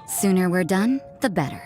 Sooner we're done, the better.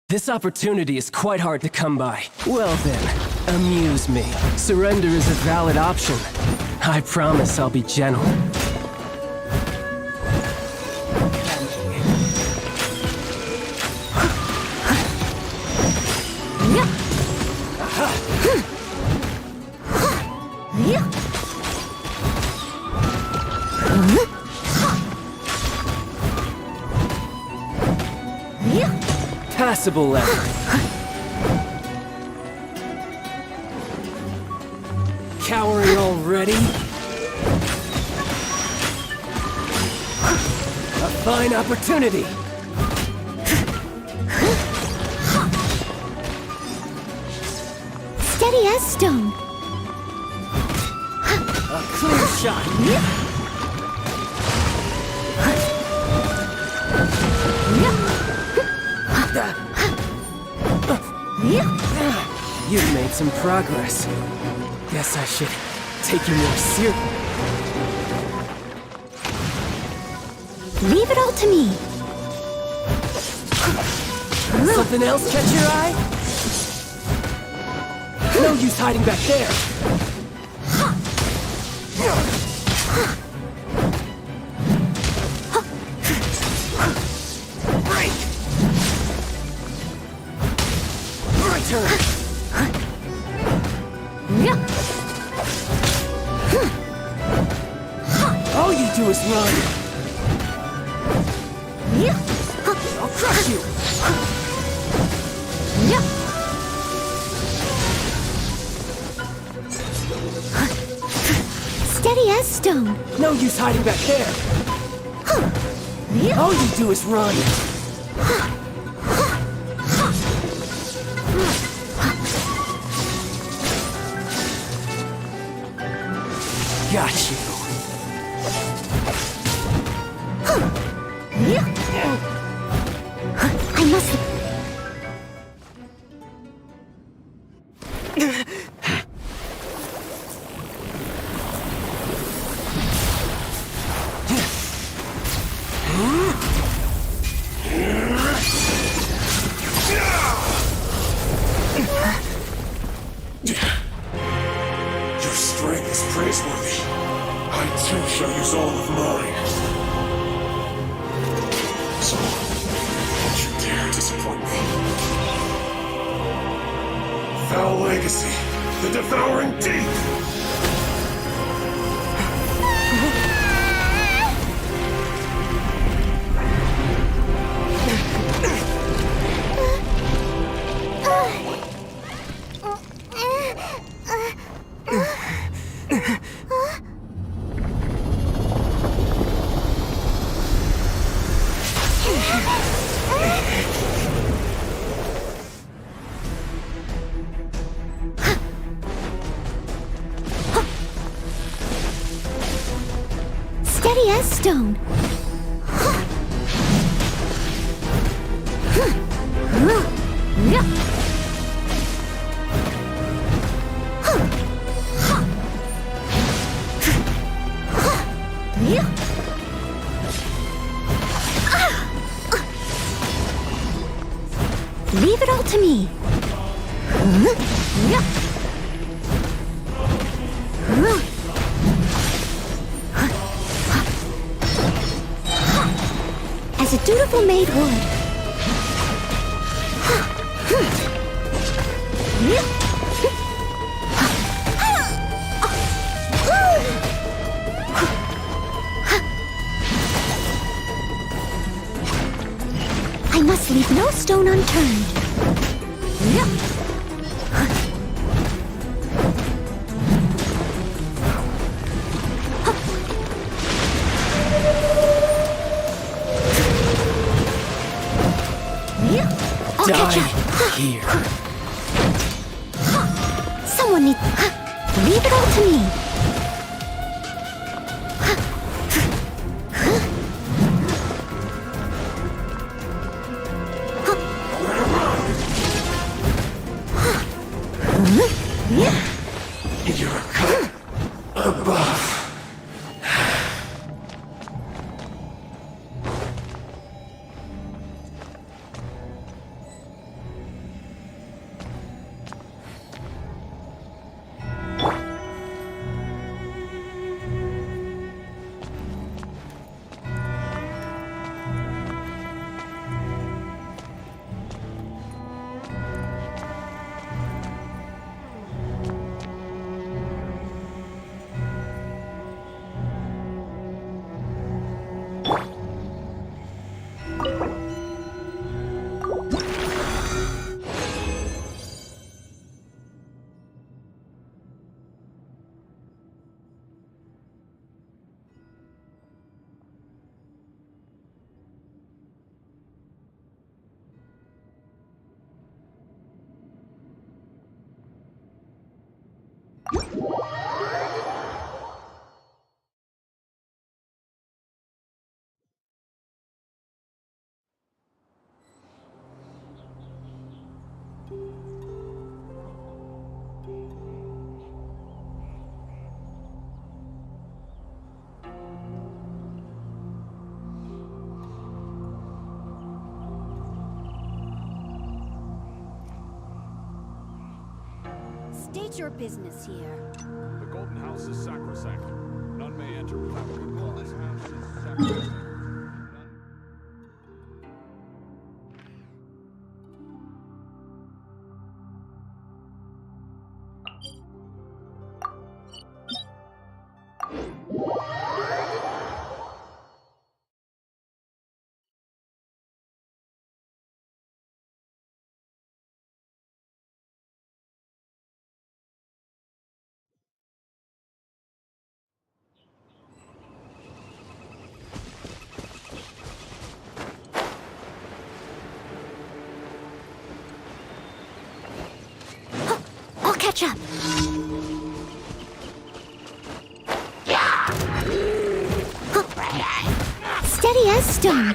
This opportunity is quite hard to come by. Well then, amuse me. Surrender is a valid option. I promise I'll be gentle. Passable effort. Cowering already? A fine opportunity. Steady as stone. A clear shot. You've made some progress. Guess I should take you more seriously. Leave it all to me. Something else catch your eye? No use hiding back there. Break. My turn. All you do is run. I'll crush you. Steady as stone. No use hiding back there. All you do is run. Got you. I must... Your strength is praiseworthy. I too shall use all of mine. So, don't you dare disappoint me. Foul legacy, the devouring deep! Steady as stone. Leave it all to me. As a dutiful maid would. I must leave no stone unturned. I'll catch up. Here. Someone needs... Leave it all to me. You're a cut above. State your business here. The Golden House is sacrosanct. None may enter without a good cause. The Golden House is sacrosanct. I'll catch up. Steady as stone.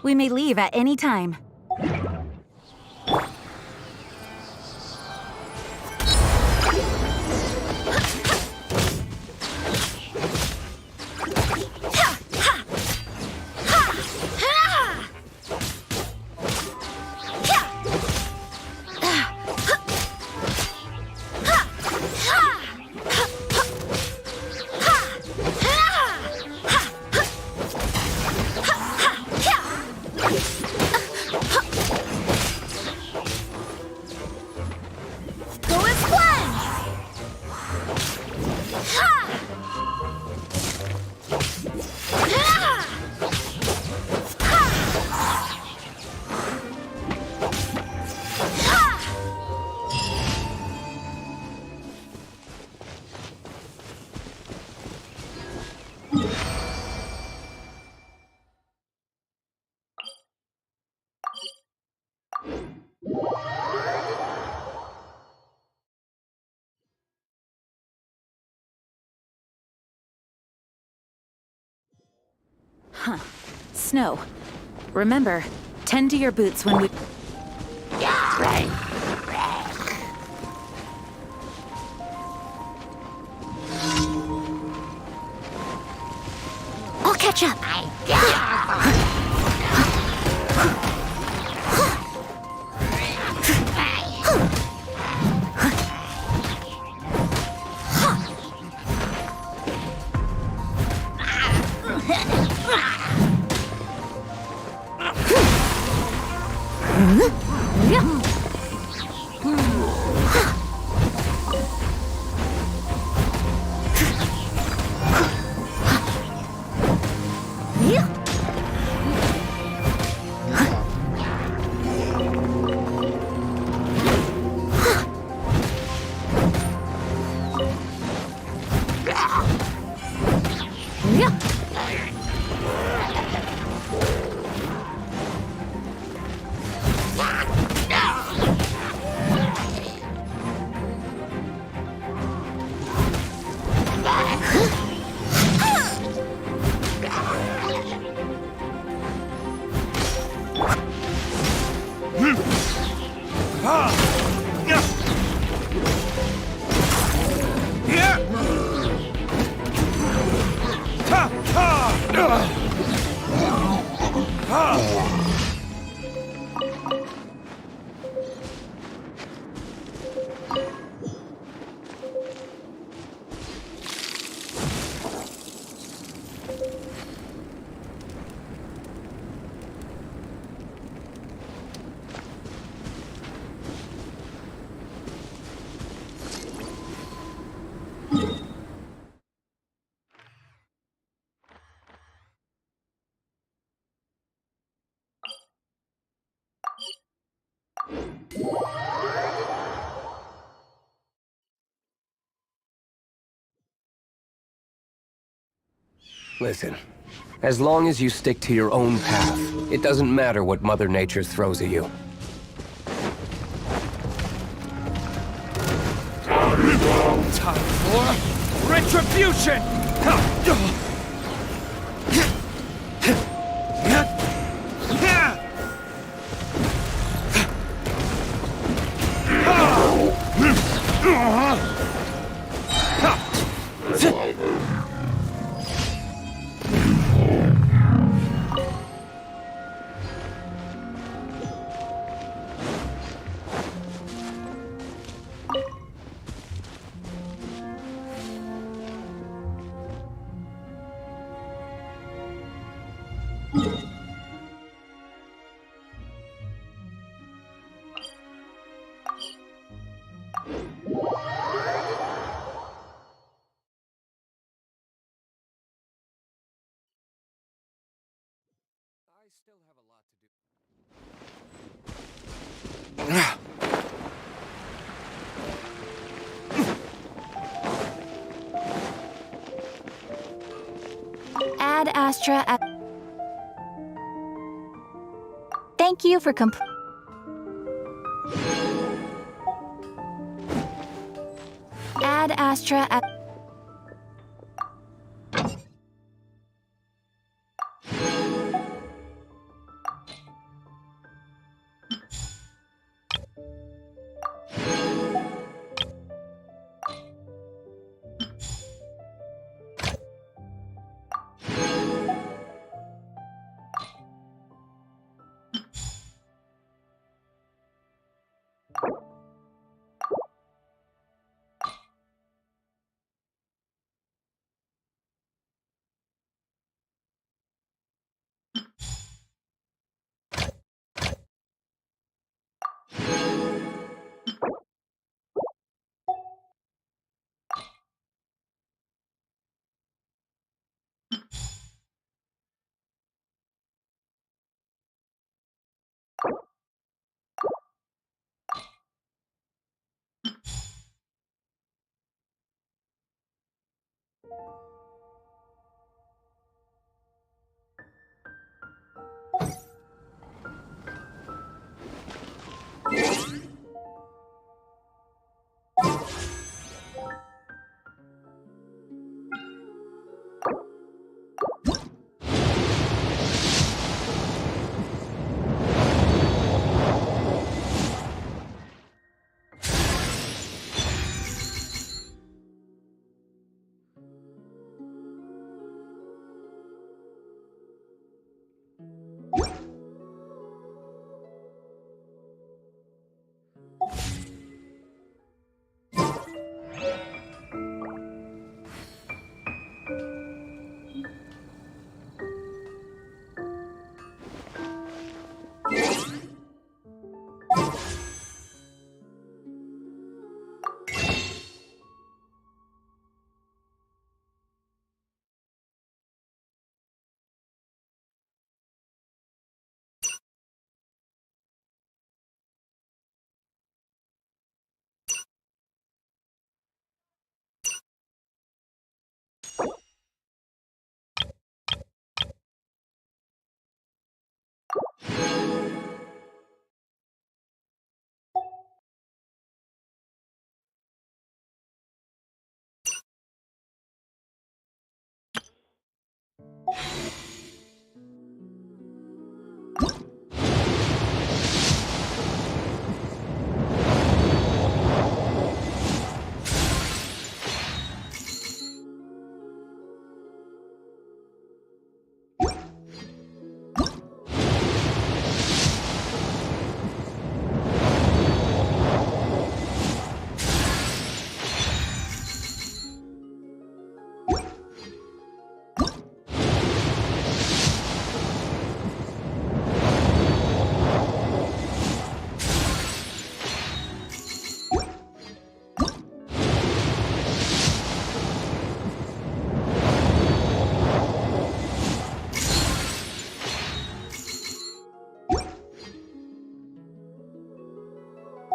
We may leave at any time. Snow. Remember, tend to your boots when we... I'll catch up. Listen, as long as you stick to your own path, it doesn't matter what Mother Nature throws at you. Time for retribution! Ad Astra at... Thank you for Ad Astra at...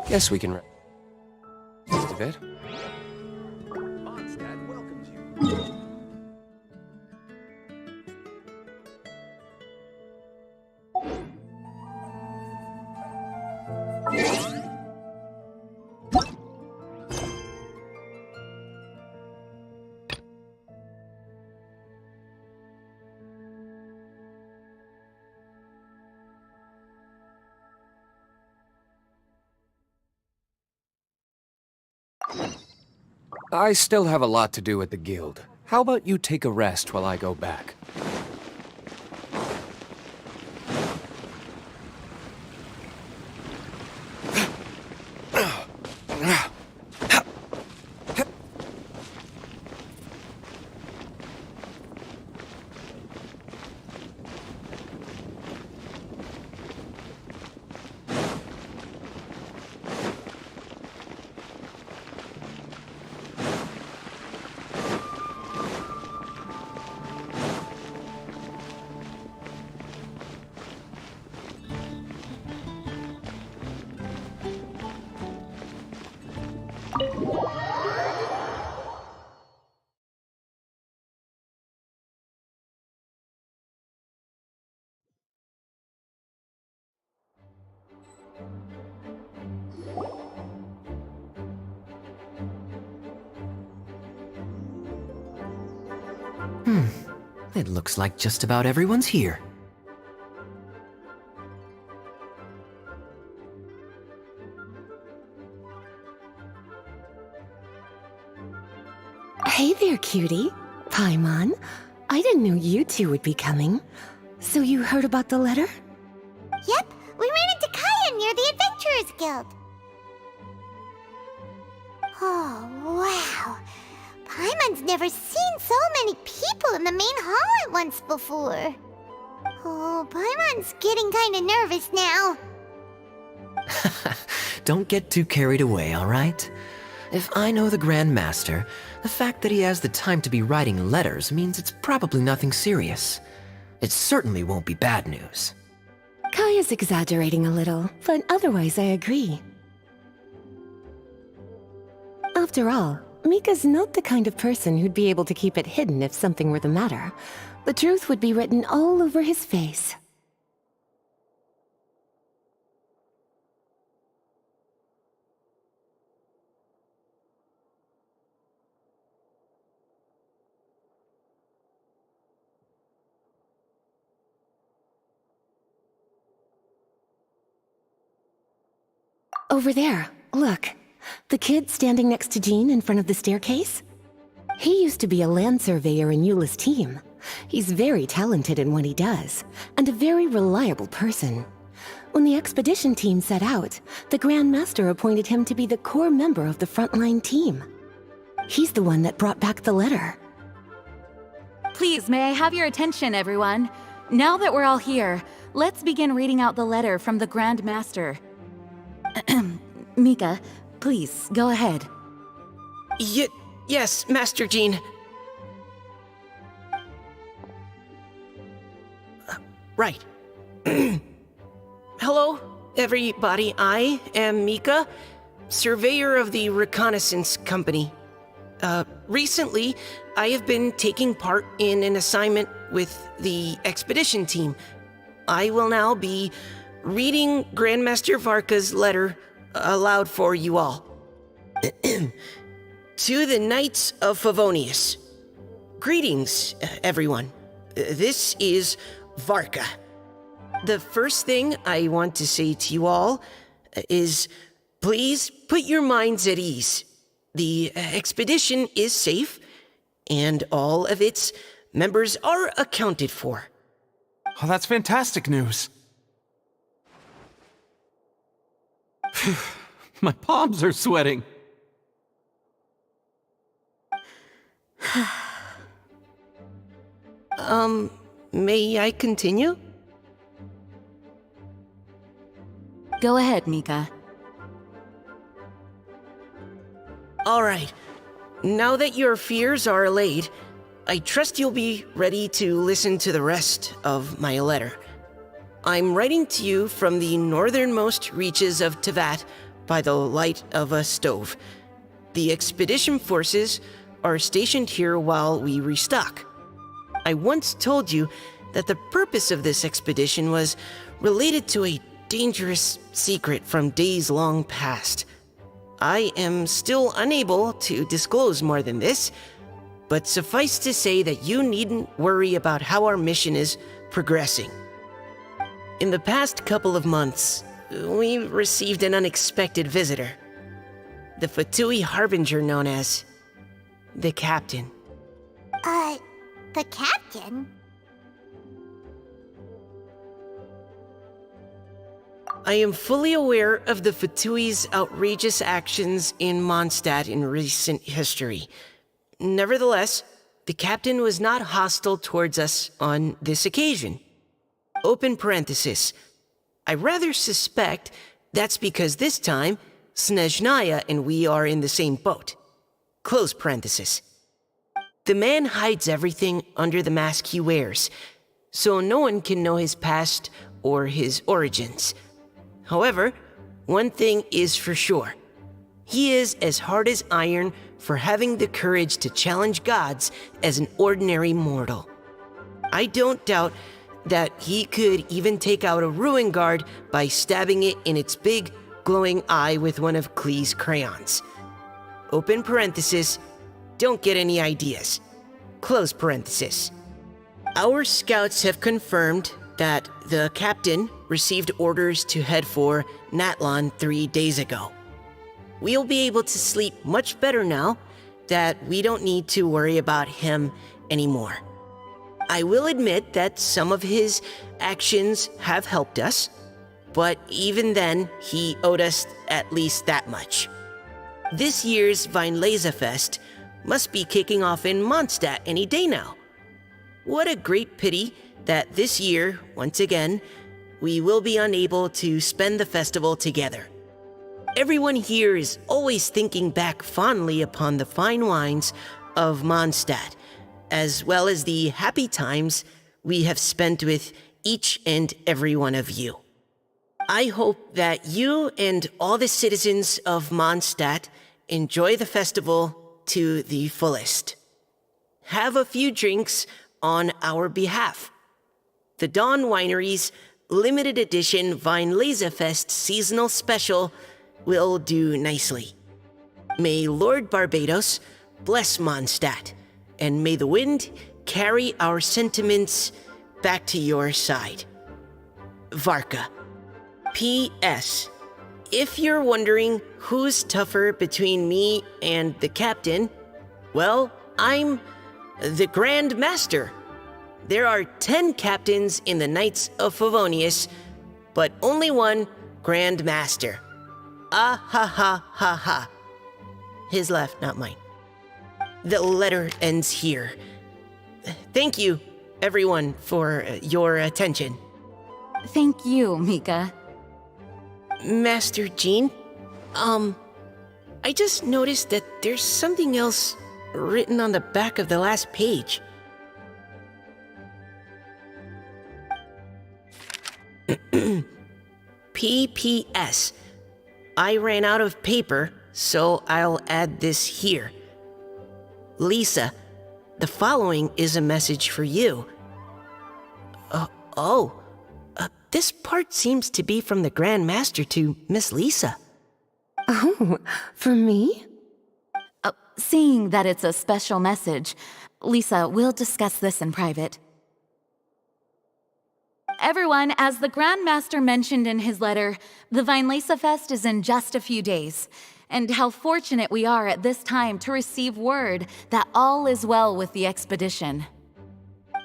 Guess we can rest a bit. Mondstadt welcomes you. I still have a lot to do at the guild. How about you take a rest while I go back? It looks like just about everyone's here. Hey there, cutie. Paimon. I didn't know you two would be coming. So you heard about the letter? Yep, we ran into Kaya near the Adventurers Guild. Oh, wow. Paimon's never seen so many people in the main hall at once before. Oh, Paimon's getting kinda nervous now. Don't get too carried away, all right? If I know the Grand Master, the fact that he has the time to be writing letters means it's probably nothing serious. It certainly won't be bad news. Kaya's exaggerating a little, but otherwise I agree. After all, Mika's not the kind of person who'd be able to keep it hidden if something were the matter. The truth would be written all over his face. Over there, look. The kid standing next to Jean in front of the staircase? He used to be a land surveyor in Eula's team. He's very talented in what he does, and a very reliable person. When the expedition team set out, the Grand Master appointed him to be the core member of the frontline team. He's the one that brought back the letter. Please, may I have your attention, everyone? Now that we're all here, let's begin reading out the letter from the Grand Master. Mika, please, go ahead. Yes, Master Jean. Right. Hello, everybody. I am Mika, surveyor of the Reconnaissance Company. Recently, I have been taking part in an assignment with the expedition team. I will now be reading Grandmaster Varka's letter aloud for you all. To the Knights of Favonius. Greetings, everyone. This is Varka. The first thing I want to say to you all is please put your minds at ease. The expedition is safe, and all of its members are accounted for. Oh, that's fantastic news. My palms are sweating. May I continue? Go ahead, Mika. All right. Now that your fears are allayed, I trust you'll be ready to listen to the rest of my letter. I'm writing to you from the northernmost reaches of Tevat by the light of a stove. The expedition forces are stationed here while we restock. I once told you that the purpose of this expedition was related to a dangerous secret from days long past. I am still unable to disclose more than this, but suffice to say that you needn't worry about how our mission is progressing. In the past couple of months, we received an unexpected visitor. The Fatui Harbinger known as the Captain. The captain? I am fully aware of the Fatui's outrageous actions in Mondstadt in recent history. Nevertheless, the captain was not hostile towards us on this occasion. Open parenthesis. I rather suspect that's because this time, Snezhnaya and we are in the same boat. Close parenthesis. The man hides everything under the mask he wears, so no one can know his past or his origins. However, one thing is for sure. He is as hard as iron for having the courage to challenge gods as an ordinary mortal. I don't doubt that he could even take out a ruin guard by stabbing it in its big, glowing eye with one of Klee's crayons. Open parenthesis, don't get any ideas. Close parenthesis. Our scouts have confirmed that the captain received orders to head for Natlon 3 days ago. We'll be able to sleep much better now that we don't need to worry about him anymore. I will admit that some of his actions have helped us, but even then, he owed us at least that much. This year's Weinlesefest must be kicking off in Mondstadt any day now. What a great pity that this year, once again, we will be unable to spend the festival together. Everyone here is always thinking back fondly upon the fine wines of Mondstadt, as well as the happy times we have spent with each and every one of you. I hope that you and all the citizens of Mondstadt enjoy the festival to the fullest. Have a few drinks on our behalf. The Dawn Winery's limited edition Weinlesefest seasonal special will do nicely. May Lord Barbados bless Mondstadt, and may the wind carry our sentiments back to your side. Varka. P.S. If you're wondering who's tougher between me and the captain, well, I'm the Grand Master. There are 10 captains in the Knights of Favonius, but only one Grand Master. Ah ha ha ha ha. His left, not mine. The letter ends here. Thank you, everyone, for your attention. Thank you, Mika. Master Jean, I just noticed that there's something else written on the back of the last page. P.P.S. I ran out of paper, so I'll add this here. Lisa, the following is a message for you. This part seems to be from the Grand Master to Miss Lisa. Oh, for me? Seeing that it's a special message, Lisa, we'll discuss this in private. Everyone, as the Grandmaster mentioned in his letter, the Vinelesa Fest is in just a few days. And how fortunate we are at this time to receive word that all is well with the expedition.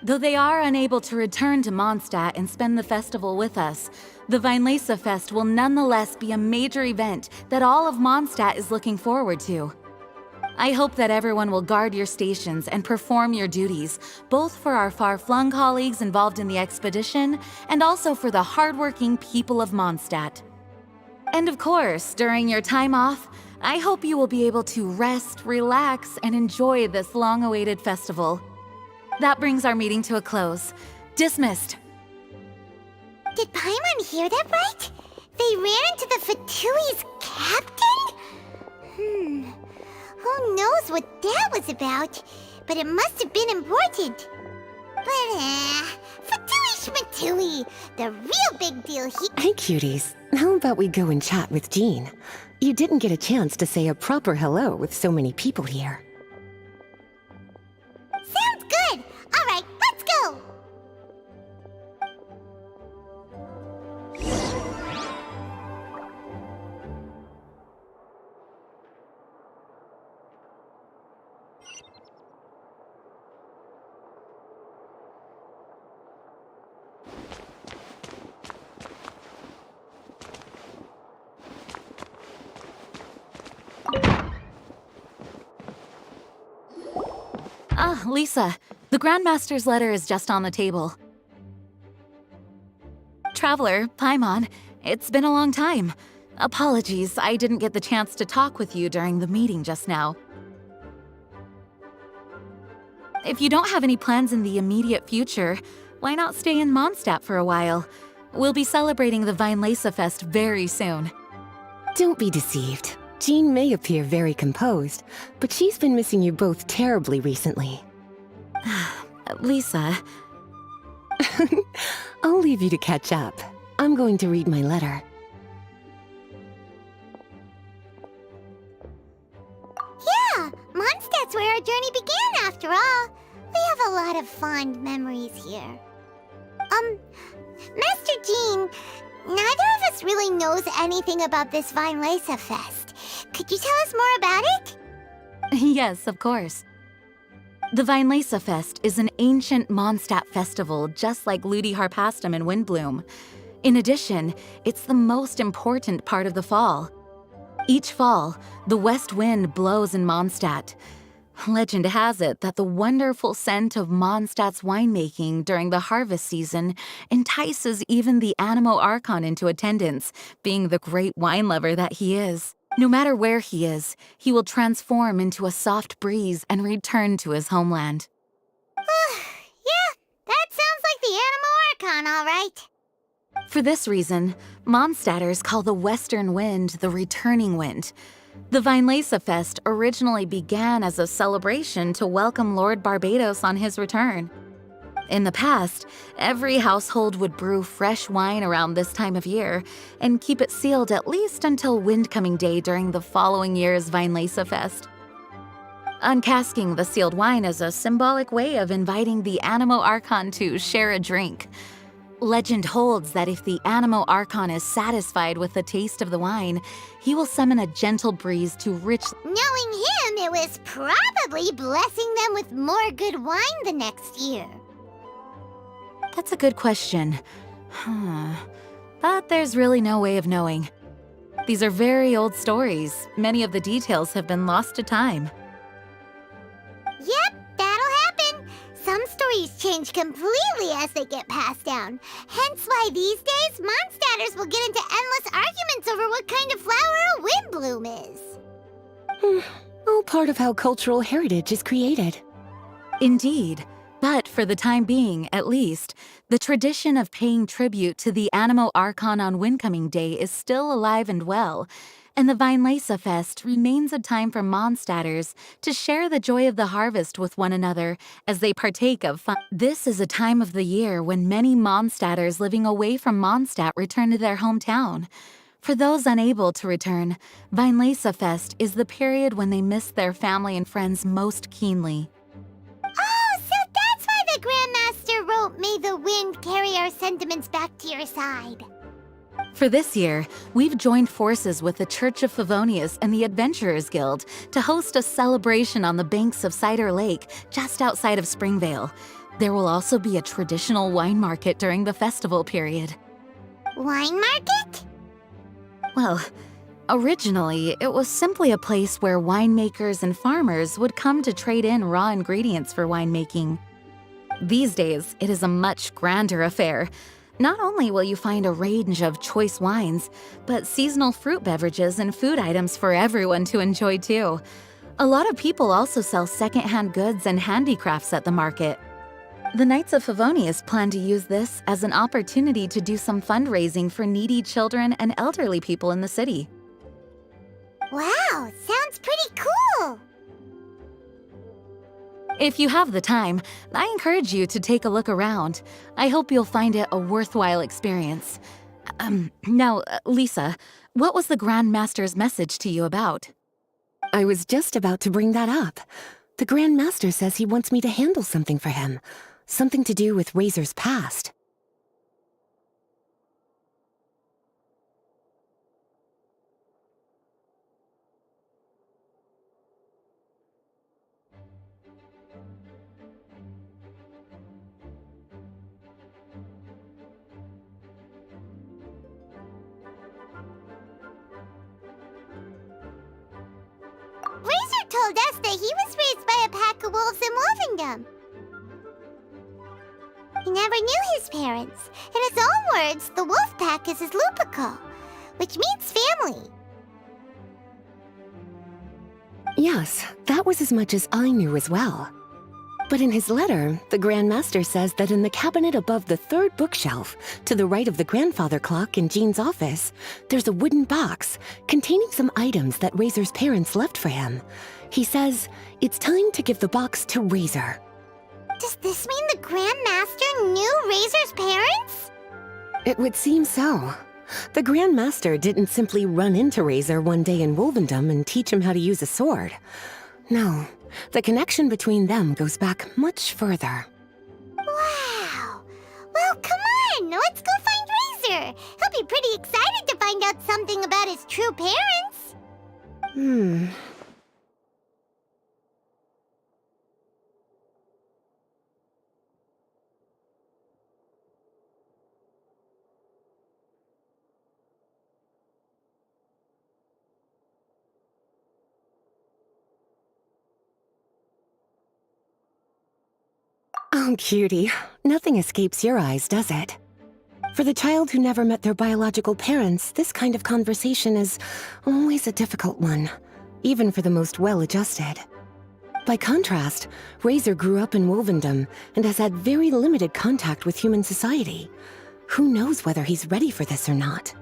Though they are unable to return to Mondstadt and spend the festival with us, the Vinelesa Fest will nonetheless be a major event that all of Mondstadt is looking forward to. I hope that everyone will guard your stations and perform your duties, both for our far-flung colleagues involved in the expedition and also for the hardworking people of Mondstadt. And of course, during your time off, I hope you will be able to rest, relax, and enjoy this long-awaited festival. That brings our meeting to a close. Dismissed. Did Paimon hear that right? They ran into the Fatui's captain? Who knows what that was about? But it must have been important. But, Fatui Schmatui, the real big deal Hey, cuties. How about we go and chat with Jean? You didn't get a chance to say a proper hello with so many people here. Sounds good! Alright, let's go! Ah, Lisa, the Grandmaster's letter is just on the table. Traveler, Paimon, it's been a long time. Apologies, I didn't get the chance to talk with you during the meeting just now. If you don't have any plans in the immediate future, why not stay in Mondstadt for a while? We'll be celebrating the Vinelesa Fest very soon. Don't be deceived. Jean may appear very composed, but she's been missing you both terribly recently. Lisa... I'll leave you to catch up. I'm going to read my letter. Yeah, Mondstadt's where our journey began after all. We have a lot of fond memories here. Master Jean, neither of us really knows anything about this Vinelesa Fest. Could you tell us more about it? Yes, of course. The Vinelesa Fest is an ancient Mondstadt festival just like Ludi Harpastum and Windbloom. In addition, it's the most important part of the fall. Each fall, the west wind blows in Mondstadt. Legend has it that the wonderful scent of Mondstadt's winemaking during the harvest season entices even the Animo Archon into attendance, being the great wine lover that he is. No matter where he is, he will transform into a soft breeze and return to his homeland. Yeah, that sounds like the Animo Archon, all right. For this reason, Mondstadters call the western wind the returning wind. The Vinelesa Fest originally began as a celebration to welcome Lord Barbados on his return. In the past, every household would brew fresh wine around this time of year and keep it sealed at least until Windcoming Day during the following year's Vinelesa Fest. Uncasking the sealed wine is a symbolic way of inviting the Animo Archon to share a drink. Legend holds that if the Animo Archon is satisfied with the taste of the wine, he will summon a gentle breeze to Knowing him, it was probably blessing them with more good wine the next year. That's a good question. But there's really no way of knowing. These are very old stories. Many of the details have been lost to time. Yep, that'll happen. Some stories change completely as they get passed down. Hence why these days, Mondstadters will get into endless arguments over what kind of flower a windbloom is. All part of how cultural heritage is created. Indeed. But for the time being, at least, the tradition of paying tribute to the Animo Archon on Windcoming Day is still alive and well, and the Vinelesa Fest remains a time for Mondstadters to share the joy of the harvest with one another as they partake of fun. This is a time of the year when many Mondstadters living away from Mondstadt return to their hometown. For those unable to return, Vinelesa Fest is the period when they miss their family and friends most keenly. Oh, so that's why the Grandmaster wrote may the wind carry our sentiments back to your side. For this year, we've joined forces with the Church of Favonius and the Adventurers Guild to host a celebration on the banks of Cider Lake, just outside of Springvale. There will also be a traditional wine market during the festival period. Wine market? Well, originally, it was simply a place where winemakers and farmers would come to trade in raw ingredients for winemaking. These days, it is a much grander affair. Not only will you find a range of choice wines, but seasonal fruit beverages and food items for everyone to enjoy too. A lot of people also sell secondhand goods and handicrafts at the market. The Knights of Favonius plan to use this as an opportunity to do some fundraising for needy children and elderly people in the city. Wow, sounds pretty cool! If you have the time, I encourage you to take a look around. I hope you'll find it a worthwhile experience. Now, Lisa, what was the Grand Master's message to you about? I was just about to bring that up. The Grand Master says he wants me to handle something for him. Something to do with Razor's past. Razor told us that he was raised by a pack of wolves in Wolvendom. He never knew his parents. In his own words, the wolf pack is his lupico, which means family. Yes, that was as much as I knew as well. But in his letter, the Grand Master says that in the cabinet above the third bookshelf, to the right of the grandfather clock in Jean's office, there's a wooden box containing some items that Razor's parents left for him. He says it's time to give the box to Razor. Does this mean the Grand Master knew Razor's parents? It would seem so. The Grand Master didn't simply run into Razor one day in Wolvendom and teach him how to use a sword. No, the connection between them goes back much further. Wow! Well, come on! Let's go find Razor! He'll be pretty excited to find out something about his true parents! Oh, cutie. Nothing escapes your eyes, does it? For the child who never met their biological parents, this kind of conversation is always a difficult one, even for the most well-adjusted. By contrast, Razor grew up in Wolvendom and has had very limited contact with human society. Who knows whether he's ready for this or not?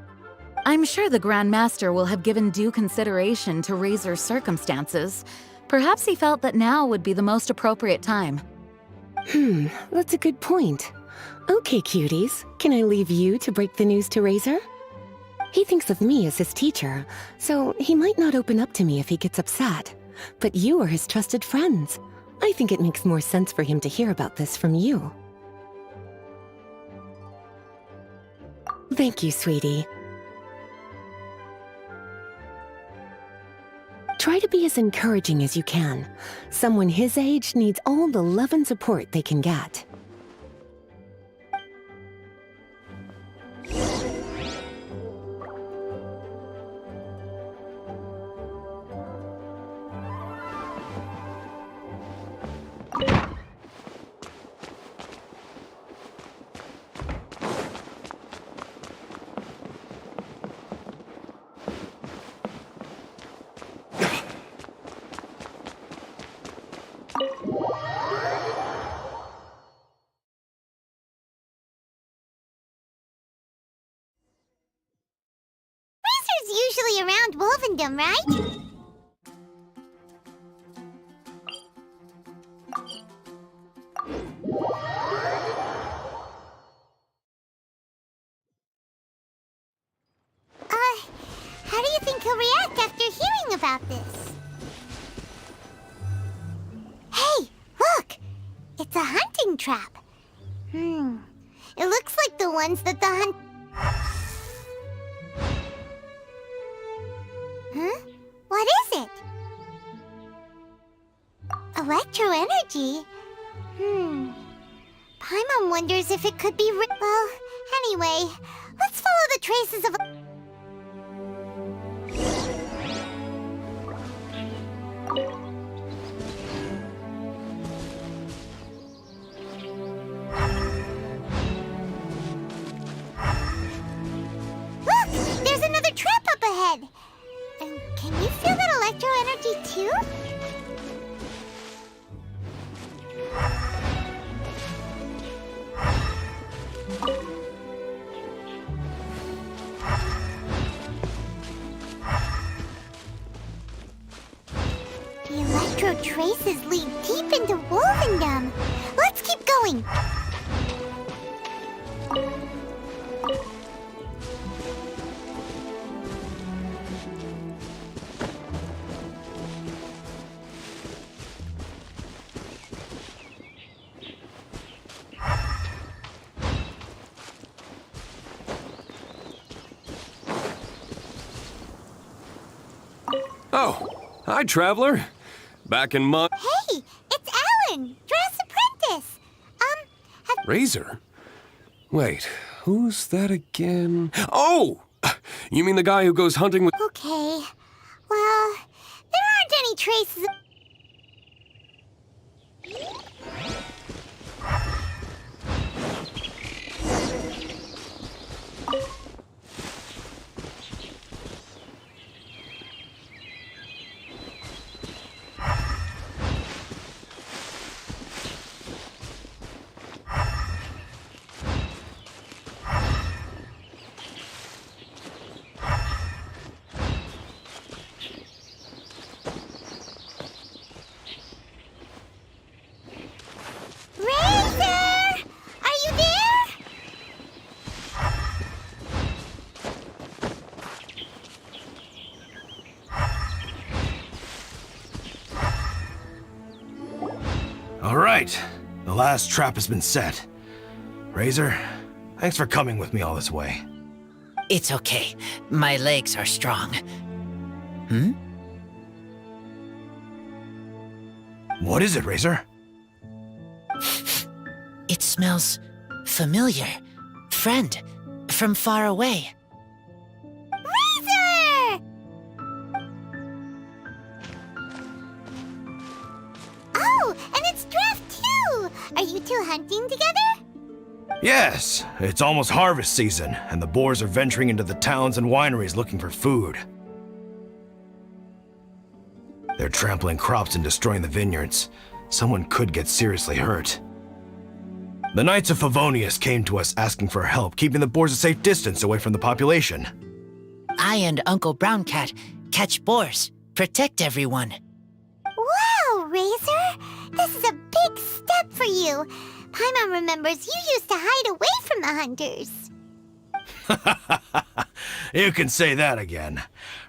I'm sure the Grand Master will have given due consideration to Razor's circumstances. Perhaps he felt that now would be the most appropriate time. That's a good point. Okay, cuties, can I leave you to break the news to Razor? He thinks of me as his teacher, so he might not open up to me if he gets upset. But you are his trusted friends. I think it makes more sense for him to hear about this from you. Thank you, sweetie. Try to be as encouraging as you can. Someone his age needs all the love and support they can get. Usually around Wolvendom, right? How do you think he'll react after hearing about this? Hey, look! It's a hunting trap. It looks like the ones that the hunt... Huh? What is it? Electro energy? Paimon wonders if it could be well, anyway, let's follow the traces of... Look! There's another trap up ahead! And can you feel that electro energy too? The electro traces lead deep into Wolvendom. Let's keep going. Oh, hi, traveler. Back in Hey, it's Alan, Dress Apprentice. Razor? Wait, who's that again? Oh! You mean the guy who goes hunting with... Okay. Well, there aren't any traces of... Razor! Are you there? All right, the last trap has been set. Razor, thanks for coming with me all this way. It's okay. My legs are strong. What is it, Razor? It smells familiar. Friend, from far away. Razor! Oh, and it's Draft too! Are you two hunting together? Yes, it's almost harvest season, and the boars are venturing into the towns and wineries looking for food. They're trampling crops and destroying the vineyards. Someone could get seriously hurt. The Knights of Favonius came to us asking for help keeping the boars a safe distance away from the population. I and Uncle Brown Cat catch boars, protect everyone. Wow, Razor! This is a big step for you. Paimon remembers you used to hide away from the hunters. You can say that again.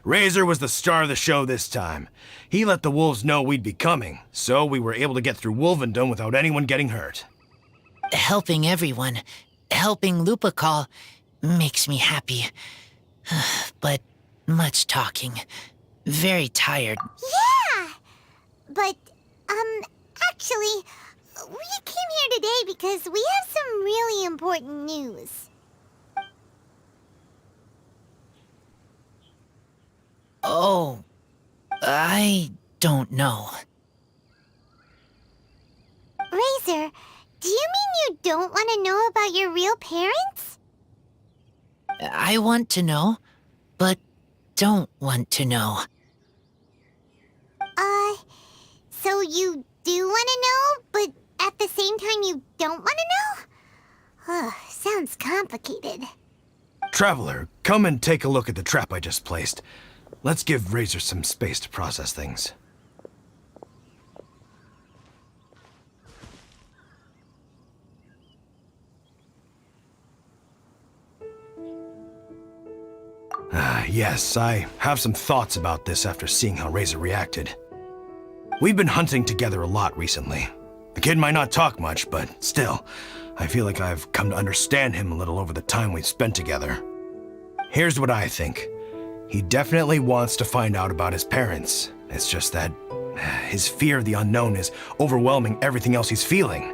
Razor was the star of the show this time. He let the wolves know we'd be coming, so we were able to get through Wolvendom without anyone getting hurt. Helping everyone, helping Lupercal, makes me happy. But much talking. Very tired. Yeah! But, actually, we came here today because we have some really important news. Oh, I don't know. Razor, do you mean you don't want to know about your real parents? I want to know, but don't want to know. So you do want to know, but at the same time you don't want to know? Sounds complicated. Traveler, come and take a look at the trap I just placed. Let's give Razor some space to process things. Yes, I have some thoughts about this after seeing how Razor reacted. We've been hunting together a lot recently. The kid might not talk much, but still, I feel like I've come to understand him a little over the time we've spent together. Here's what I think. He definitely wants to find out about his parents. It's just that his fear of the unknown is overwhelming everything else he's feeling.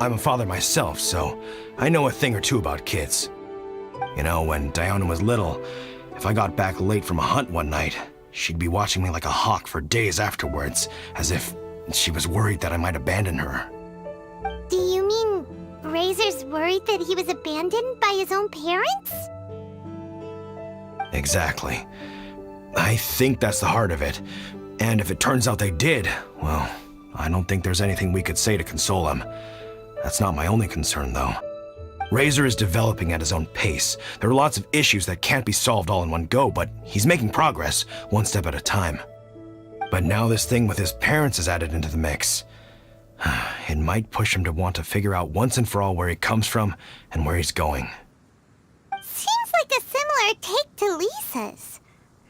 I'm a father myself, so I know a thing or two about kids. You know, when Diana was little, if I got back late from a hunt one night, she'd be watching me like a hawk for days afterwards, as if she was worried that I might abandon her. Do you mean Razor's worried that he was abandoned by his own parents? Exactly. I think that's the heart of it. And if it turns out they did, well, I don't think there's anything we could say to console him. That's not my only concern, though. Razor is developing at his own pace. There are lots of issues that can't be solved all in one go, but he's making progress, one step at a time. But now this thing with his parents is added into the mix. It might push him to want to figure out once and for all where he comes from and where he's going. Seems like a similar take to Lisa's.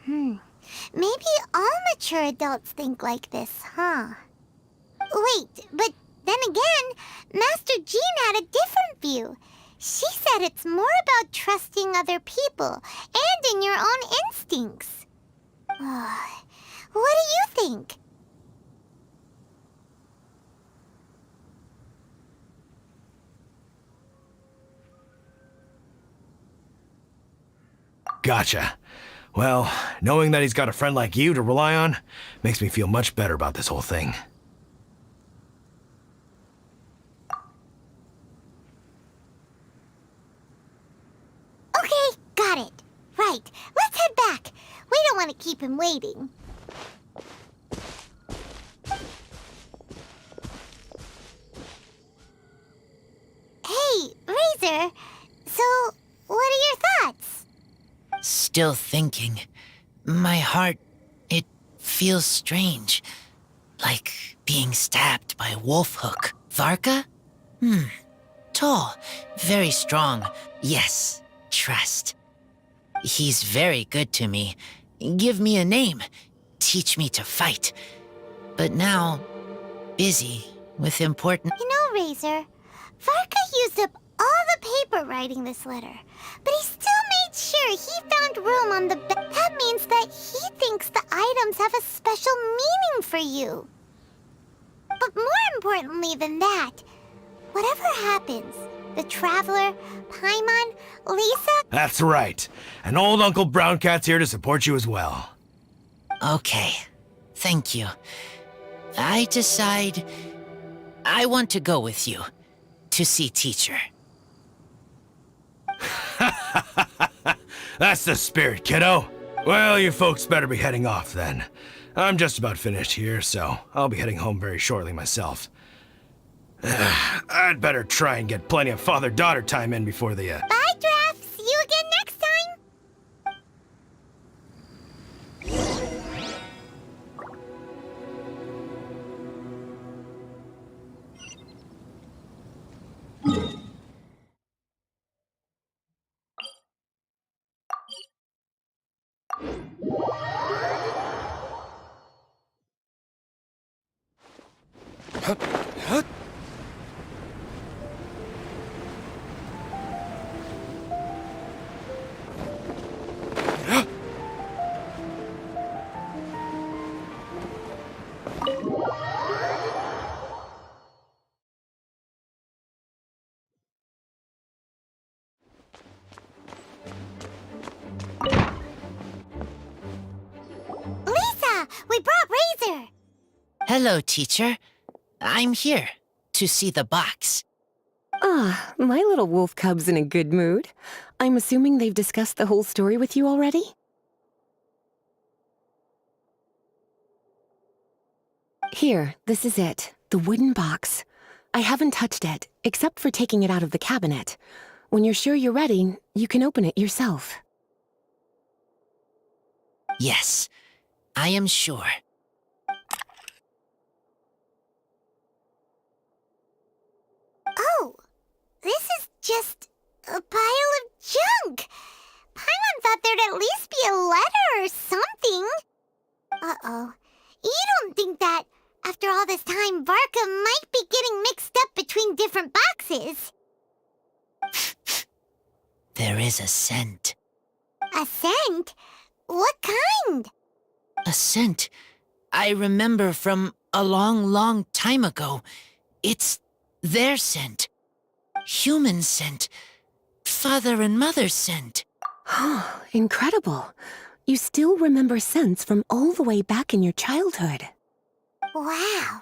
Maybe all mature adults think like this, huh? Wait, but then again, Master Jean had a different view. She said it's more about trusting other people and in your own instincts. What do you think? Gotcha. Well, knowing that he's got a friend like you to rely on makes me feel much better about this whole thing. Okay, got it. Right, let's head back. We don't want to keep him waiting. Hey, Razor. So, what are your thoughts? Still thinking. My heart, it feels strange. Like being stabbed by a wolf hook. Varka? Tall, very strong. Yes, trust. He's very good to me. Give me a name. Teach me to fight. But now, busy with important... You know, Razor, Varka used up all the paper writing this letter, but he still made sure he found room on the bed. That means that he thinks the items have a special meaning for you. But more importantly than that, whatever happens, the Traveler, Paimon, Lisa... That's right. And old Uncle Brown Cat's here to support you as well. Okay, thank you. I decide I want to go with you to see teacher. That's the spirit, kiddo. Well, you folks better be heading off then. I'm just about finished here, so I'll be heading home very shortly myself. I'd better try and get plenty of father-daughter time in before the... Bye, Draf. See you again next time. Lisa, we brought Razor. Hello, teacher. I'm here to see the box. Ah, my little wolf cub's in a good mood. I'm assuming they've discussed the whole story with you already? Here, this is it. The wooden box. I haven't touched it, except for taking it out of the cabinet. When you're sure you're ready, you can open it yourself. Yes, I am sure. Oh, this is just a pile of junk. Paimon thought there'd at least be a letter or something. Uh-oh. You don't think that, after all this time, Varka might be getting mixed up between different boxes? is a scent. A scent? What kind? A scent I remember from a long, long time ago. It's their scent. Human scent. Father and mother scent. Incredible. You still remember scents from all the way back in your childhood. Wow.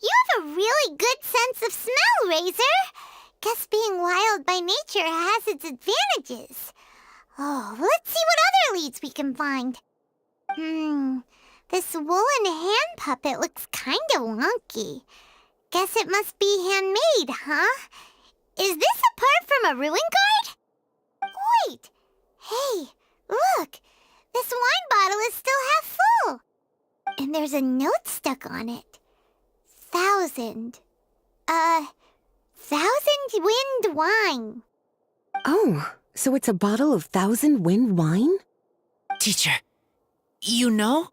You have a really good sense of smell, Razor. Guess being wild by nature has its advantages. Oh, let's see what other leads we can find. This woolen hand puppet looks kinda wonky. Guess it must be handmade, huh? Is this a part from a ruin guard? Wait! Hey, look! This wine bottle is still half full! And there's a note stuck on it. 1,000 wind wine. Oh, so it's a bottle of 1,000 wind wine? Teacher, you know?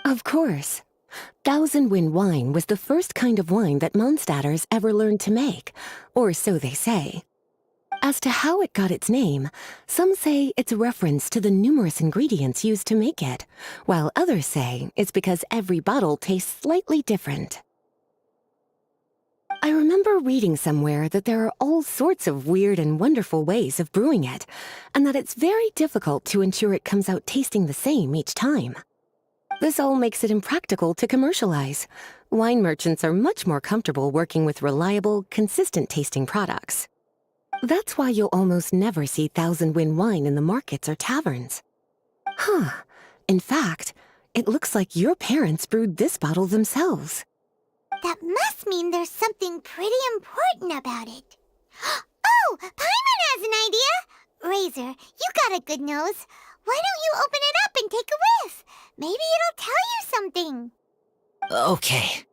Of course. 1,000 wind wine was the first kind of wine that Mondstadters ever learned to make, or so they say. As to how it got its name, some say it's a reference to the numerous ingredients used to make it, while others say it's because every bottle tastes slightly different. I remember reading somewhere that there are all sorts of weird and wonderful ways of brewing it, and that it's very difficult to ensure it comes out tasting the same each time. This all makes it impractical to commercialize. Wine merchants are much more comfortable working with reliable, consistent-tasting products. That's why you'll almost never see 1,000 wind wine in the markets or taverns. In fact, it looks like your parents brewed this bottle themselves. That must mean there's something pretty important about it. Oh, Paimon has an idea! Razor, you got a good nose. Why don't you open it up and take a whiff? Maybe it'll tell you something. Okay.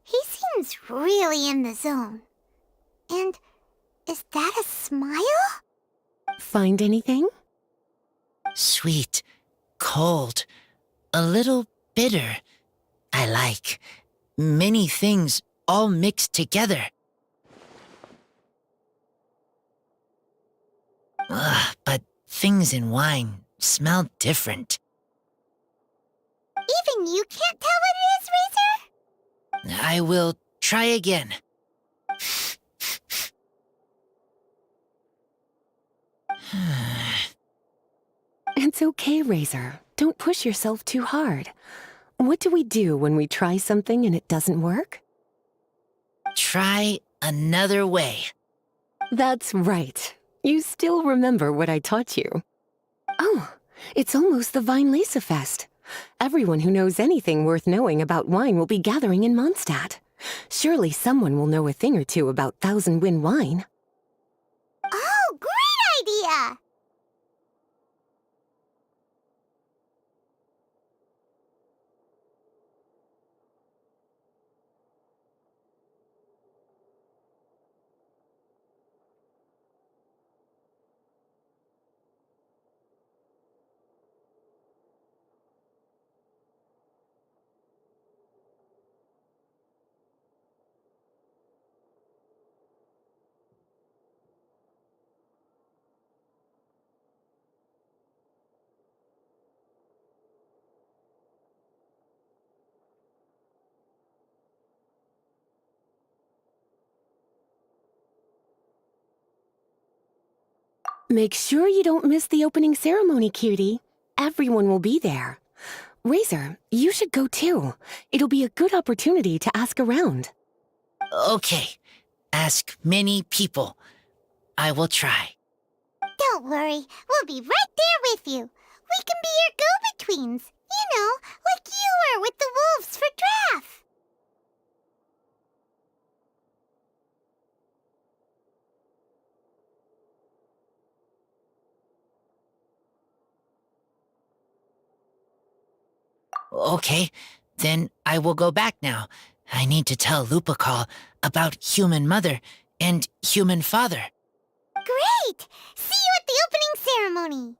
He seems really in the zone. And is that a smile? Find anything? Sweet, cold, a little bitter. I like many things all mixed together. But things in wine smell different. Even you can't tell what it is, Razor? I will try again. It's okay, Razor. Don't push yourself too hard. What do we do when we try something and it doesn't work? Try another way. That's right. You still remember what I taught you. Oh, it's almost the Weinlese Fest. Everyone who knows anything worth knowing about wine will be gathering in Mondstadt. Surely someone will know a thing or two about 1,000 wind wine. Oh, great idea! Make sure you don't miss the opening ceremony, cutie. Everyone will be there. Razor, you should go too. It'll be a good opportunity to ask around. Okay. Ask many people. I will try. Don't worry, we'll be right there with you. We can be your go-betweens. You know, like you were with the wolves for Draff. Okay, then I will go back now. I need to tell Lupacol about human mother and human father. Great! See you at the opening ceremony.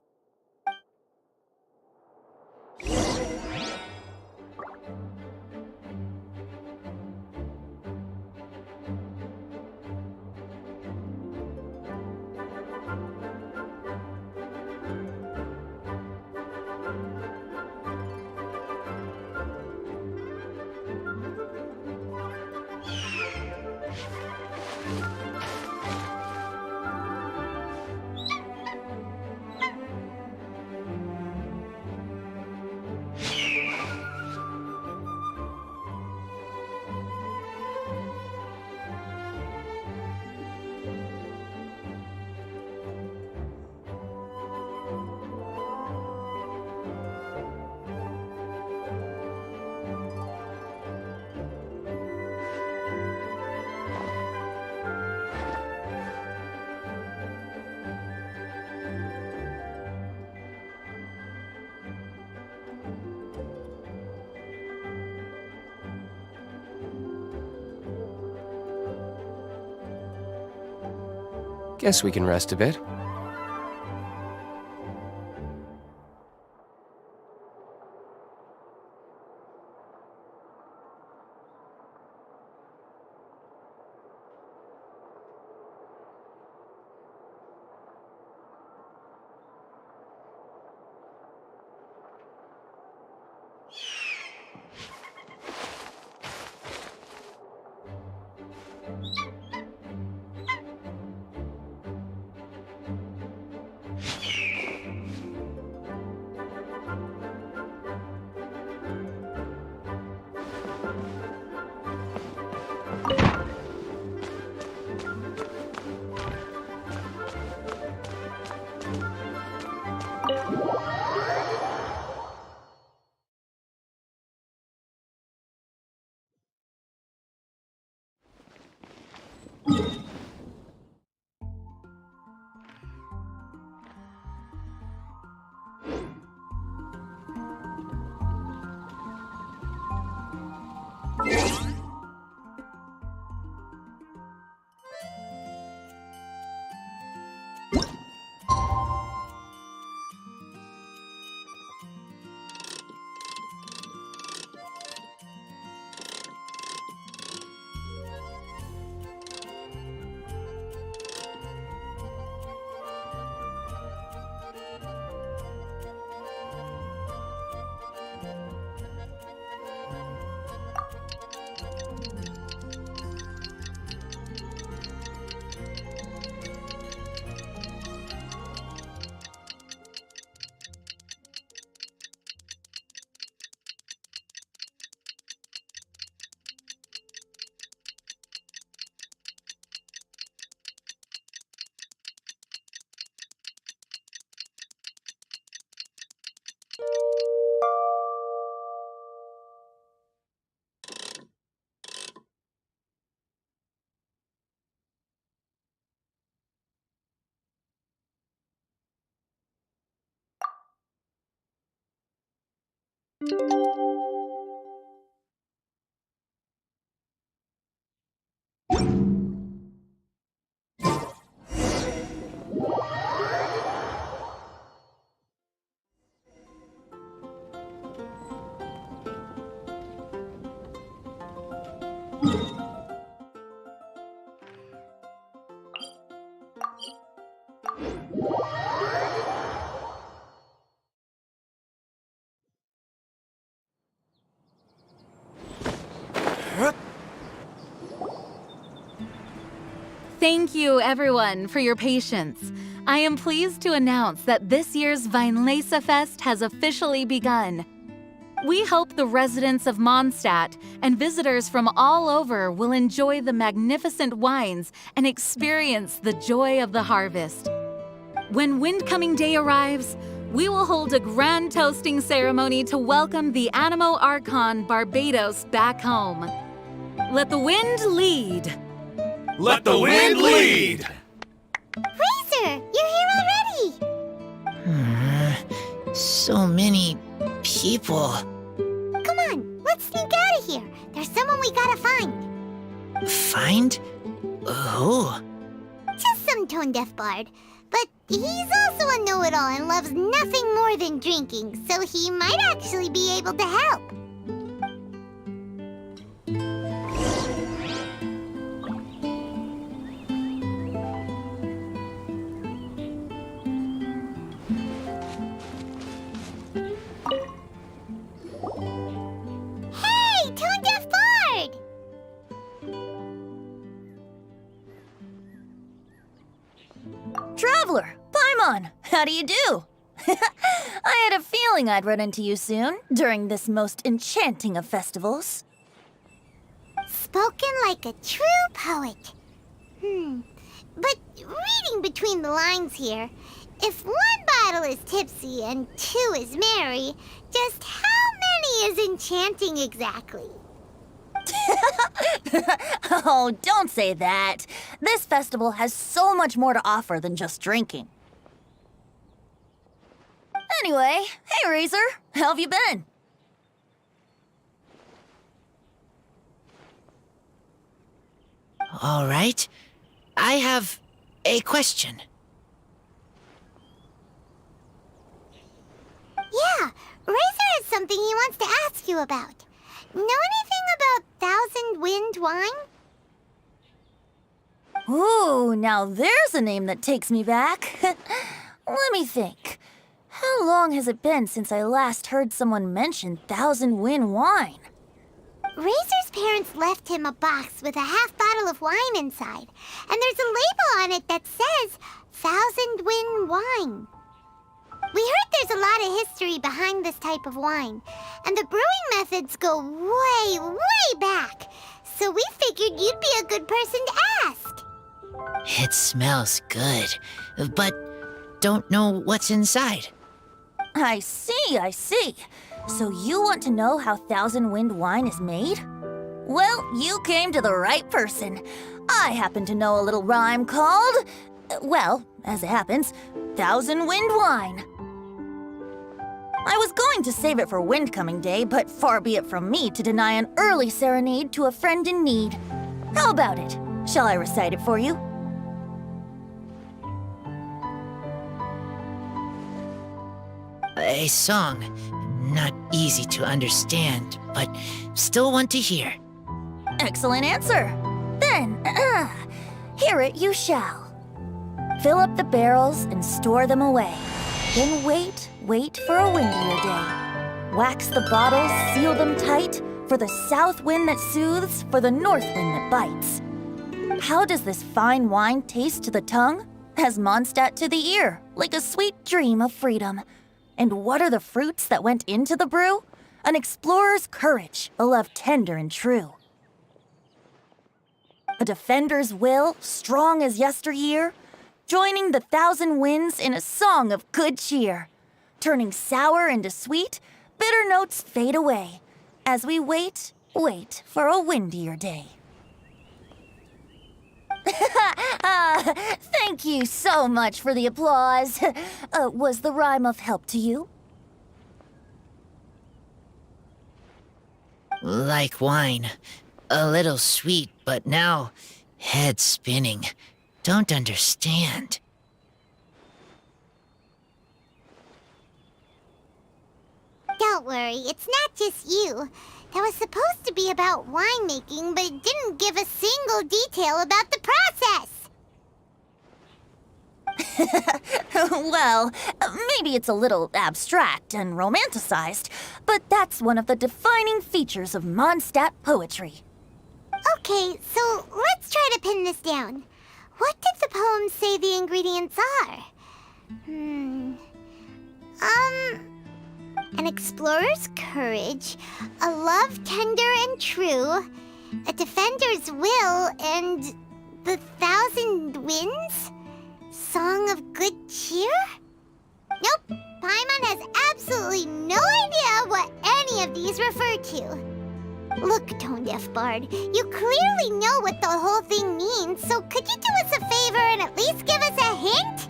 Guess we can rest a bit. Thank you, everyone, for your patience. I am pleased to announce that this year's Weinlese Fest has officially begun. We hope the residents of Mondstadt and visitors from all over will enjoy the magnificent wines and experience the joy of the harvest. When Windcoming Day arrives, we will hold a grand toasting ceremony to welcome the Animo Archon Barbados back home. Let the wind lead. Let the wind lead! Razor, you're here already! So many people. Come on, let's sneak out of here. There's someone we gotta find. Find? Who? Just some tone-deaf bard. But he's also a know-it-all and loves nothing more than drinking, so he might actually be able to help. Traveler, Paimon, how do you do? I had a feeling I'd run into you soon, during this most enchanting of festivals. Spoken like a true poet. But reading between the lines here, if one bottle is tipsy and two is merry, just how many is enchanting exactly? Oh, don't say that. This festival has so much more to offer than just drinking. Anyway, hey Razor, how have you been? All right. I have A question. Yeah, Razor has something he wants to ask you about. Know anything about Thousand Wind wine? Ooh, now there's a name that takes me back. Let me think. How long has it been since I last heard someone mention Thousand Wind wine? Razor's parents left him a box with a half bottle of wine inside, and there's a label on it that says Thousand Wind wine. We heard there's a lot of history behind this type of wine, and the brewing methods go way, way back. So we figured you'd be a good person to ask. It smells good, but don't know what's inside. I see. So you want to know how Thousand Wind wine is made? Well, you came to the right person. I happen to know a little rhyme called, well, as it happens, Thousand Wind wine. I was going to save it for Windcoming Day, but far be it from me to deny an early serenade to a friend in need. How about it? Shall I recite it for you? A song. Not easy to understand, but still want to hear. Excellent answer. Then, hear it you shall. Fill up the barrels and store them away. Then wait for a windier day. Wax the bottles, seal them tight, for the south wind that soothes, for the north wind that bites. How does this fine wine taste to the tongue? As Mondstadt to the ear, like a sweet dream of freedom. And what are the fruits that went into the brew? An explorer's courage, a love tender and true. A defender's will, strong as yesteryear, joining the thousand winds in a song of good cheer. Turning sour into sweet, bitter notes fade away, as we wait for a windier day. Thank you so much for the applause. Was the rhyme of help to you? Like wine. A little sweet, but now head spinning. Don't understand. Don't worry, it's not just you. That was supposed to be about winemaking, but it didn't give a single detail about the process. Well, maybe it's a little abstract and romanticized, but that's one of the defining features of Mondstadt poetry. Okay, so let's try to pin this down. What did the poem say the ingredients are? An explorer's courage, a love tender and true, a defender's will, and the thousand winds? Song of good cheer? Nope, Paimon has absolutely no idea what any of these refer to. Look, Tone-Deaf Bard, you clearly know what the whole thing means, so could you do us a favor and at least give us a hint?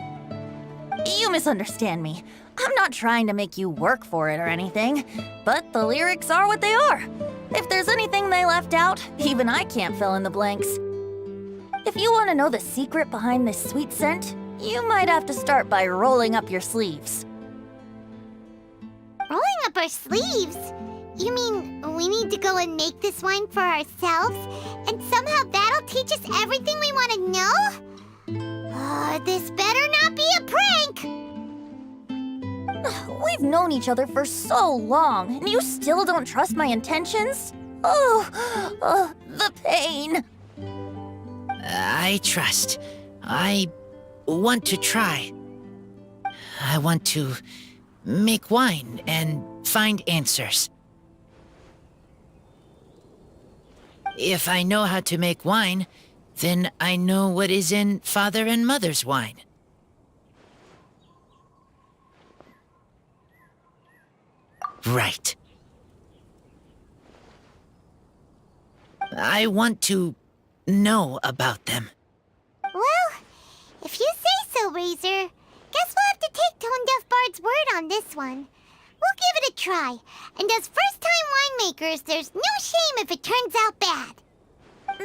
You misunderstand me. I'm not trying to make you work for it or anything, but the lyrics are what they are. If there's anything they left out, even I can't fill in the blanks. If you want to know the secret behind this sweet scent, you might have to start by rolling up your sleeves. Rolling up our sleeves? You mean we need to go and make this wine for ourselves, and somehow that'll teach us everything we want to know? This better not be a prank! We've known each other for so long, and you still don't trust my intentions? Oh, the pain. I trust. I want to try. I want to make wine and find answers. If I know how to make wine, then I know what is in Father and Mother's wine. Right. I want to know about them. Well, if you say so, Razor, guess we'll have to take Tone-Deaf Bard's word on this one. We'll give it a try, and as first-time winemakers, there's no shame if it turns out bad.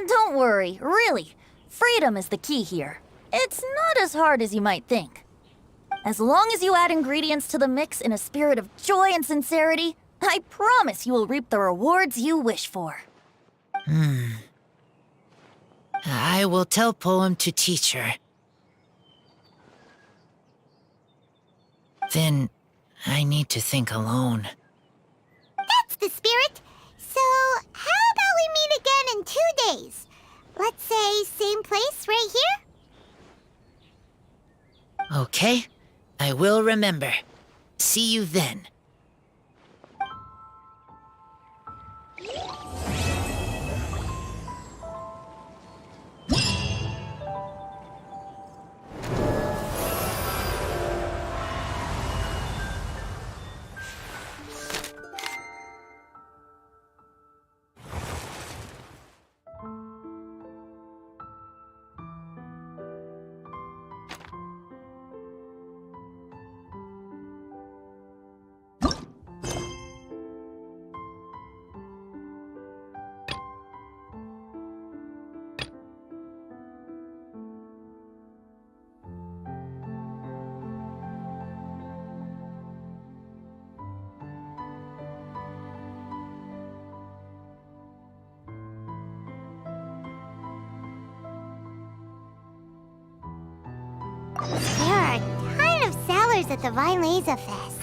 Don't worry, really. Freedom is the key here. It's not as hard as you might think. As long as you add ingredients to the mix in a spirit of joy and sincerity, I promise you will reap the rewards you wish for. I will tell Poem to teach her. Then I need to think alone. That's the spirit. So, how about we meet again in 2 days? Let's say same place right here? Okay, I will remember. See you then. There are a ton of sellers at the Vine Laser Fest.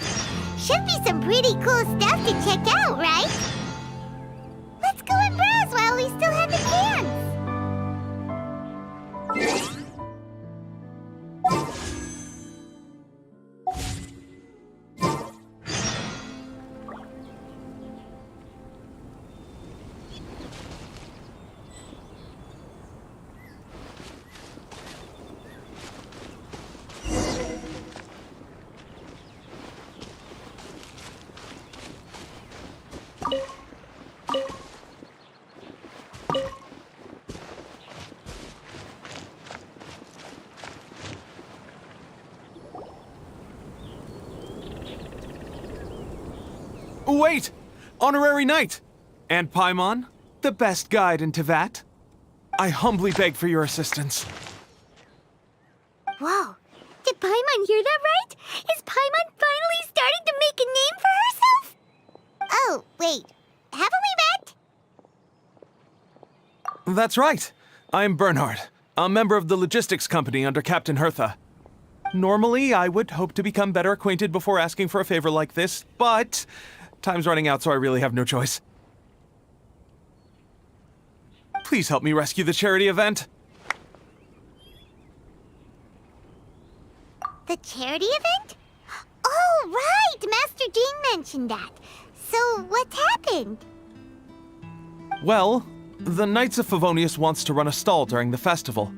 Should be some pretty cool stuff to check out, right? Let's go and browse while we still have the chance. Wait! Honorary Knight! And Paimon, the best guide in Tevat. I humbly beg for your assistance. Whoa, did Paimon hear that right? Is Paimon finally starting to make a name for herself? Oh, wait, haven't we met? That's right. I'm Bernhard, a member of the logistics company under Captain Hertha. Normally, I would hope to become better acquainted before asking for a favor like this, but time's running out, so I really have no choice. Please help me rescue the charity event. The charity event? Oh, right! Master Jean mentioned that. So, what's happened? Well, the Knights of Favonius wants to run a stall during the festival.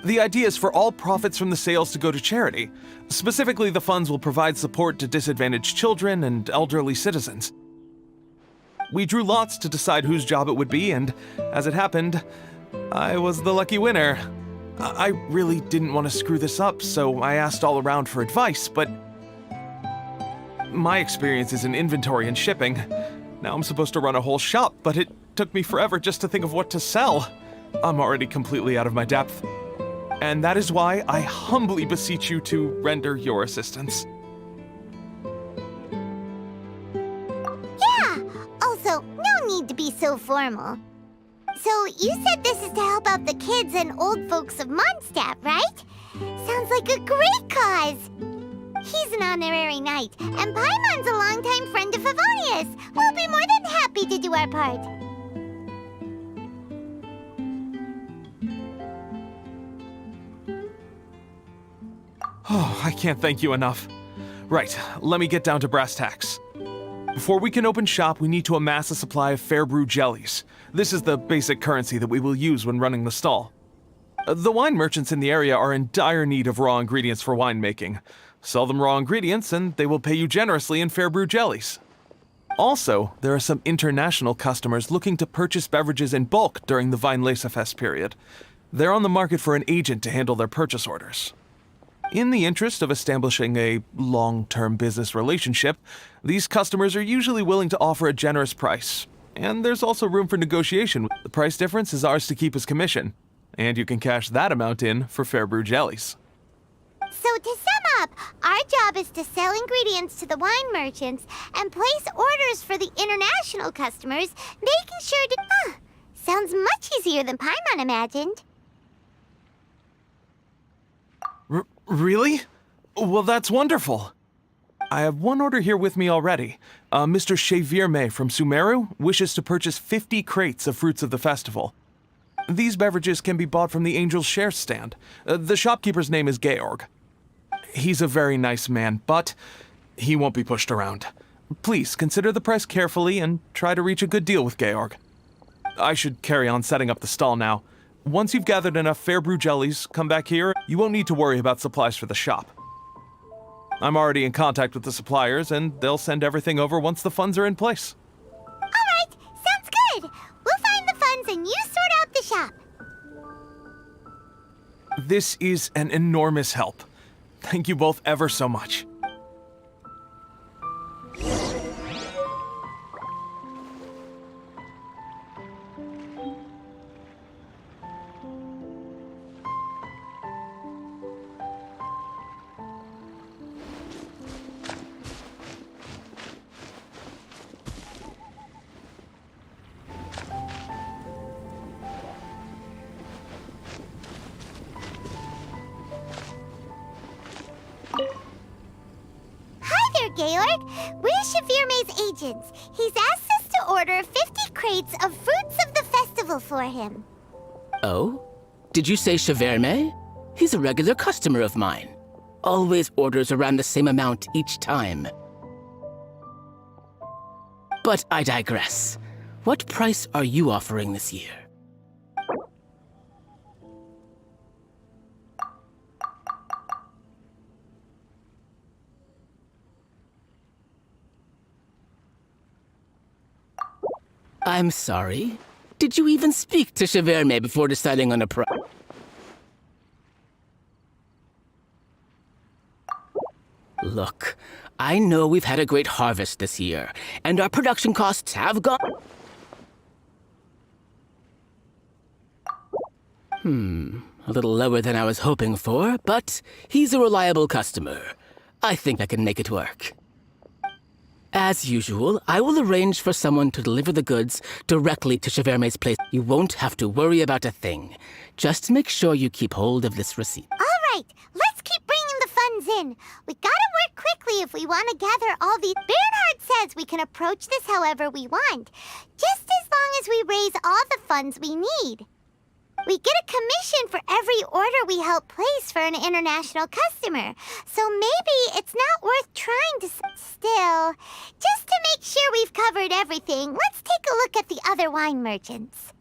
The idea is for all profits from the sales to go to charity. Specifically, the funds will provide support to disadvantaged children and elderly citizens. We drew lots to decide whose job it would be, and as it happened, I was the lucky winner. I really didn't want to screw this up, so I asked all around for advice, but my experience is in inventory and shipping. Now I'm supposed to run a whole shop, but it took me forever just to think of what to sell. I'm already completely out of my depth. And that is why I humbly beseech you to render your assistance. Yeah! Also, no need to be so formal. So, you said this is to help out the kids and old folks of Mondstadt, right? Sounds like a great cause! He's an honorary knight, and Paimon's a longtime friend of Favonius. We'll be more than happy to do our part. Oh, I can't thank you enough. Right, let me get down to brass tacks. Before we can open shop, we need to amass a supply of fair brew jellies. This is the basic currency that we will use when running the stall. The wine merchants in the area are in dire need of raw ingredients for winemaking. Sell them raw ingredients and they will pay you generously in fair brew jellies. Also, there are some international customers looking to purchase beverages in bulk during the Vine Laser Fest period. They're on the market for an agent to handle their purchase orders. In the interest of establishing a long-term business relationship, these customers are usually willing to offer a generous price. And there's also room for negotiation. The price difference is ours to keep as commission. and you can cash that amount in for Fair Brew jellies. So to sum up, our job is to sell ingredients to the wine merchants and place orders for the international customers, making sure to... sounds much easier than Paimon imagined. Really? Well, that's wonderful. I have one order here with me already. Mr. Chevirme from Sumeru wishes to purchase 50 crates of fruits of the festival. These beverages can be bought from the Angel's Share stand. The shopkeeper's name is Georg. He's a very nice man, but he won't be pushed around. Please consider the price carefully and try to reach a good deal with Georg. I should carry on setting up the stall now. Once you've gathered enough Fair Brew jellies, come back here. You won't need to worry about supplies for the shop. I'm already in contact with the suppliers, and they'll send everything over once the funds are in place. All right, sounds good. We'll find the funds and you sort out the shop. This is an enormous help. Thank you both ever so much. Georg. We're Chevirme's agents. He's asked us to order 50 crates of fruits of the festival for him. Oh? Did you say Chevirme? He's a regular customer of mine. Always orders around the same amount each time. But I digress. What price are you offering this year? I'm sorry. Did you even speak to Chevirme before deciding on a price? Look, I know we've had a great harvest this year, and our production costs have gone... A little lower than I was hoping for, but he's a reliable customer. I think I can make it work. As usual, I will arrange for someone to deliver the goods directly to Chevirme's place. You won't have to worry about a thing. Just make sure you keep hold of this receipt. All right, let's keep bringing the funds in. We gotta work quickly if we want to gather all these... Bernhard says we can approach this however we want, just as long as we raise all the funds we need. We get a commission for every order we help place for an international customer. So maybe it's not worth trying to... Still, just to make sure we've covered everything, let's take a look at the other wine merchants.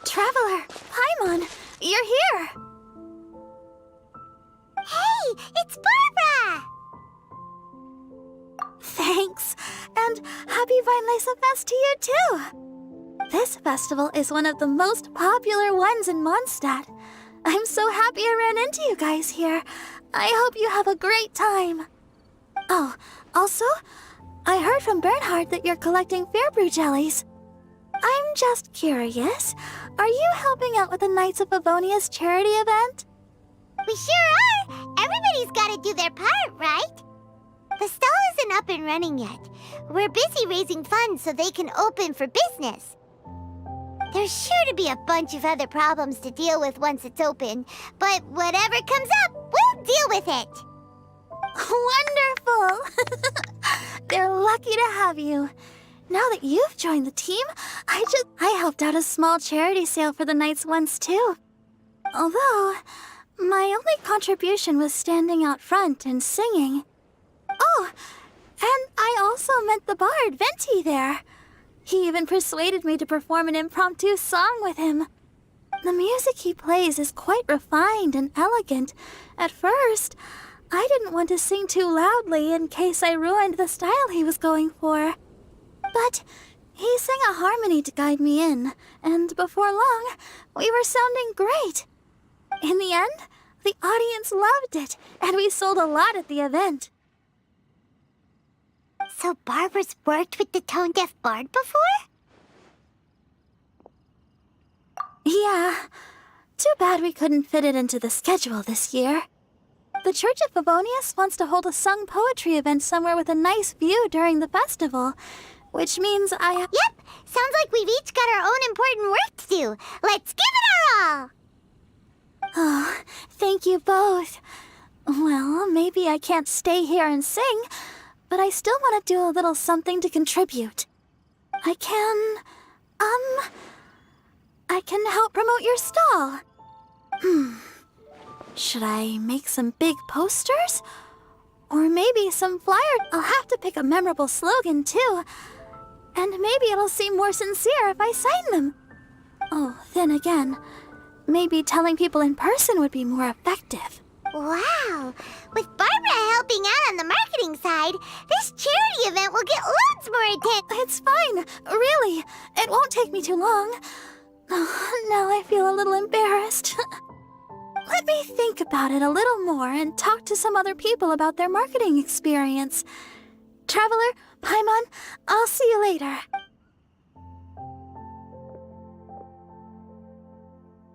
Traveler, Paimon, you're here! Hey, it's Barbara! Thanks, and happy Weinlese Fest to you too! This festival is one of the most popular ones in Mondstadt. I'm so happy I ran into you guys here. I hope you have a great time. Oh, also, I heard from Bernhard that you're collecting Fairbrew jellies. I'm just curious, are you helping out with the Knights of Favonia's charity event? We sure are! Everybody's gotta do their part, right? The stall isn't up and running yet. We're busy raising funds so they can open for business. There's sure to be a bunch of other problems to deal with once it's open, but whatever comes up, we'll deal with it. Wonderful! They're lucky to have you. Now that you've joined the team, I helped out a small charity sale for the Knights once too. Although, my only contribution was standing out front and singing. Oh, and I also met the bard, Venti, there. He even persuaded me to perform an impromptu song with him. The music he plays is quite refined and elegant. At first, I didn't want to sing too loudly in case I ruined the style he was going for. But he sang a harmony to guide me in, and before long, we were sounding great. In the end, the audience loved it, and we sold a lot at the event. So Barbara's worked with the tone-deaf bard before? Yeah. Too bad we couldn't fit it into the schedule this year. The Church of Favonius wants to hold a sung poetry event somewhere with a nice view during the festival, which means Yep! Sounds like we've each got our own important work to do. Let's give it our all! Oh, thank you both. Well, maybe I can't stay here and sing, but I still want to do a little something to contribute. I can help promote your stall. Should I make some big posters? Or maybe some flyers? I'll have to pick a memorable slogan, too. And maybe it'll seem more sincere if I sign them. Oh, then again, maybe telling people in person would be more effective. Wow! With Barbara helping out on the marketing side, this charity event will get loads more attention. It's fine, really. It won't take me too long. Oh, now I feel a little embarrassed. Let me think about it a little more and talk to some other people about their marketing experience. Traveler, Paimon, I'll see you later.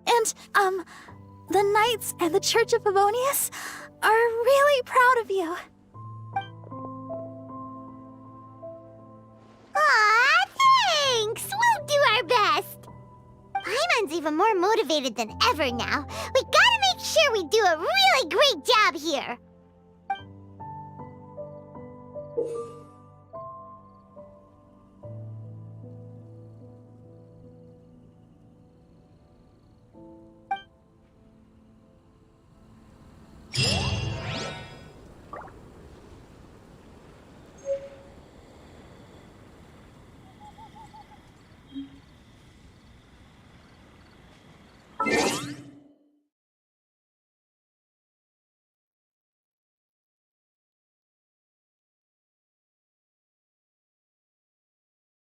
And, the Knights and the Church of Favonius are really proud of you. Aw, thanks! We'll do our best! Paimon's even more motivated than ever now. We gotta make sure we do a really great job here!